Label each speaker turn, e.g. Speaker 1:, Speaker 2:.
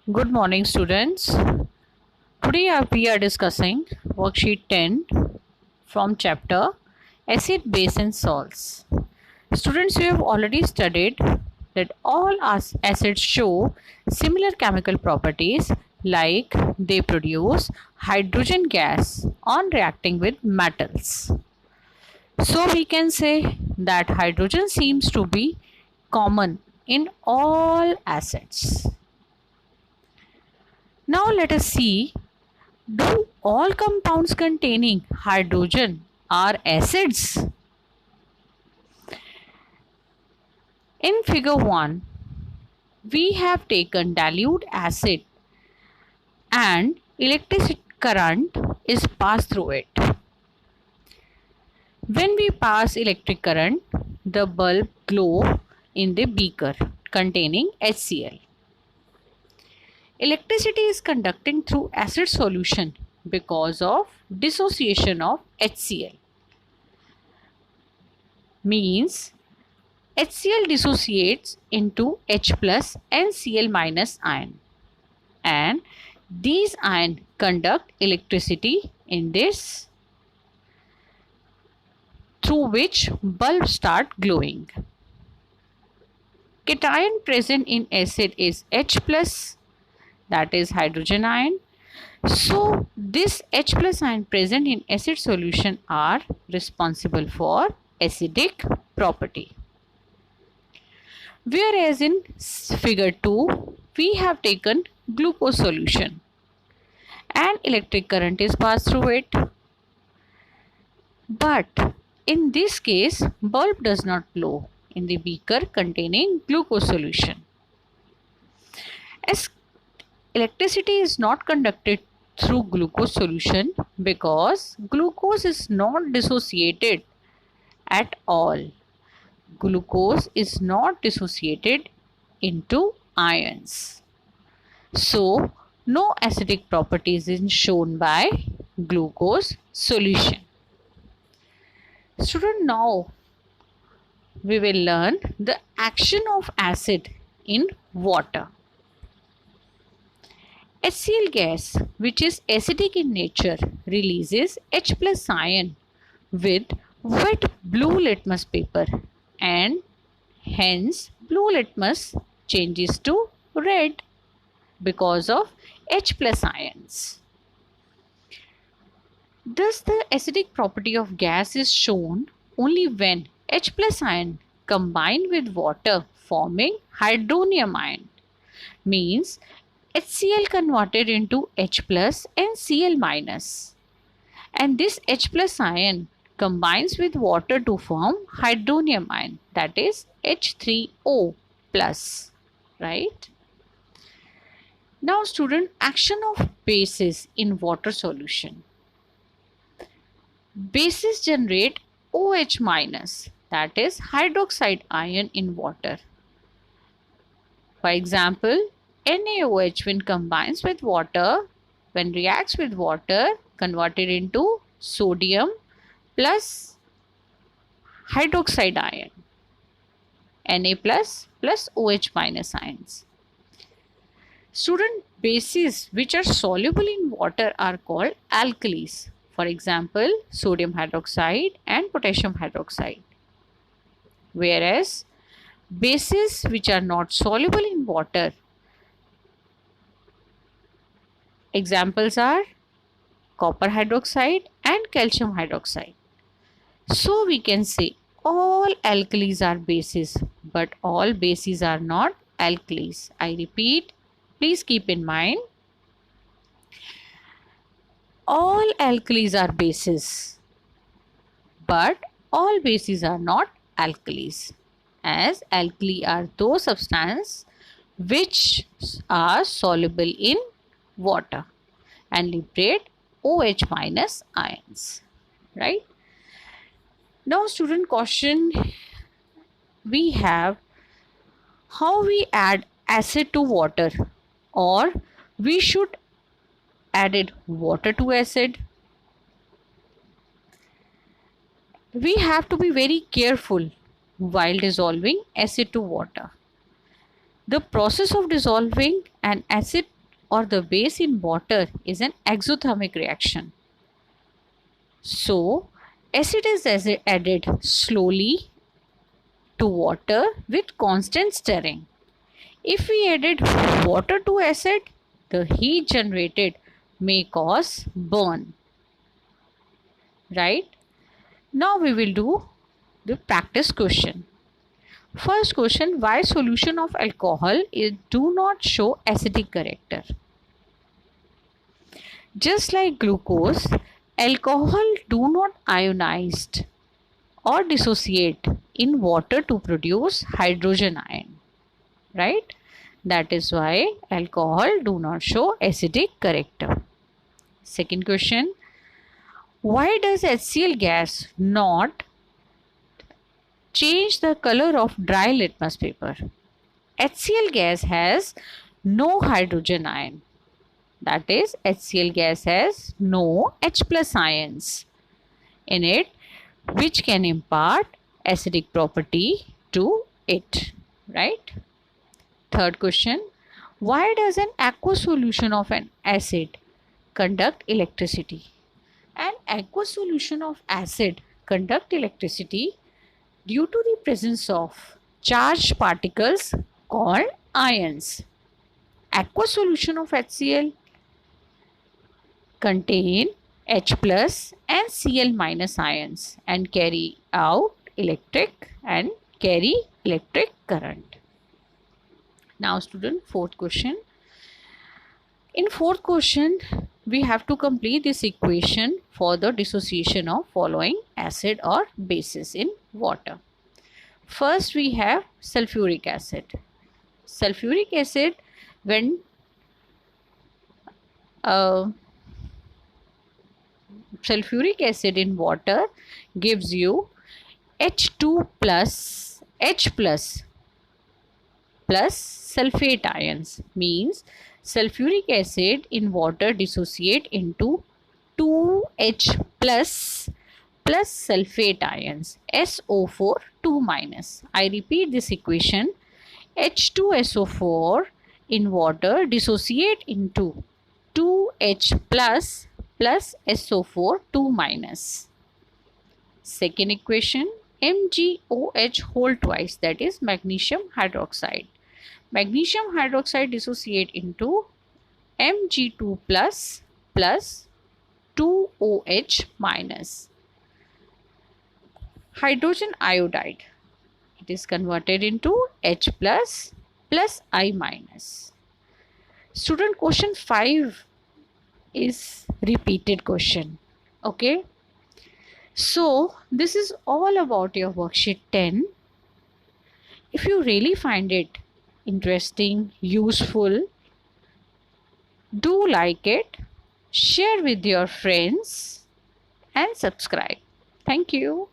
Speaker 1: Good morning, students. Today we are discussing worksheet 10 from chapter Acid, Base and Salts. Students, you have already studied that all acids show similar chemical properties like they produce hydrogen gas on reacting with metals. So we can say that hydrogen seems to be common in all acids. Now let us see, do all compounds containing hydrogen are acids? In figure 1, we have taken dilute acid and electric current is passed through it. When we pass electric current, the bulb glow in the beaker containing HCl. Electricity is conducting through acid solution because of dissociation of HCl. Means HCl dissociates into H plus and Cl minus ion, and these ions conduct electricity in this, through which bulbs start glowing. Cation present in acid is H plus, that is hydrogen ion. So this H plus ion present in acid solution are responsible for acidic property. Whereas in figure 2, we have taken glucose solution and electric current is passed through it. But in this case, bulb does not glow in the beaker containing glucose solution. As electricity is not conducted through glucose solution because glucose is not dissociated at all. Glucose is not dissociated into ions. So, no acidic properties is shown by glucose solution. Student, now we will learn the action of acid in water. HCl gas, which is acidic in nature, releases H plus ion with wet blue litmus paper, and hence blue litmus changes to red because of H plus ions. Thus, the acidic property of gas is shown only when H plus ion combined with water forming hydronium ion. Means HCl converted into H plus and Cl minus, and this H plus ion combines with water to form hydronium ion, that is H3O plus, right? Now student, action of bases in water solution. Bases generate OH minus, that is hydroxide ion in water. For example, NaOH when combines with water, when reacts with water, converted into sodium plus hydroxide ion, Na plus OH minus ions. Student, bases which are soluble in water are called alkalis. For example, sodium hydroxide and potassium hydroxide. Whereas bases which are not soluble in water, examples are copper hydroxide and calcium hydroxide. So we can say all alkalis are bases, but all bases are not alkalis. I repeat, please keep in mind, all alkalis are bases, but all bases are not alkalis, as alkali are those substances which are soluble in water and liberate OH minus ions, right? Now student, question we have, how we add acid to water, or we should added water to acid. We have to be very careful while dissolving acid to water. The process of dissolving an acid or the base in water is an exothermic reaction. So, acid is added slowly to water with constant stirring. If we added water to acid, the heat generated may cause burn. Right? Now we will do the practice question. First question, why solution of alcohol do not show acidic character? Just like glucose, alcohol do not ionize or dissociate in water to produce hydrogen ion. Right? That is why alcohol do not show acidic character. Second question, why does HCl gas not change the color of dry litmus paper? HCl gas has no hydrogen ion. That is, HCl gas has no H plus ions in it, which can impart acidic property to it. Right? Third question, why does an aqueous solution of an acid conduct electricity? An aqueous solution of acid conduct electricity due to the presence of charged particles called ions. Aqueous solution of HCl contain H plus and Cl minus ions and carry electric current. Now student, fourth question. In fourth question, we have to complete this equation for the dissociation of following acid or bases in water. First we have sulfuric acid. Sulfuric acid, when sulfuric acid in water gives you H2 plus H plus sulfate ions, means sulfuric acid in water dissociate into 2H plus sulfate ions, SO4 2 minus. I repeat this equation, H2SO4 in water dissociate into 2H plus SO4 2 minus. Second equation, MgOH whole twice, that is magnesium hydroxide. Magnesium hydroxide dissociate into Mg2 plus 2OH minus. Hydrogen iodide, it is converted into H plus I minus. Student, question 5 is repeated question. Okay. So this is all about your worksheet 10. If you really find it interesting, useful, do like it, share with your friends and subscribe. Thank you.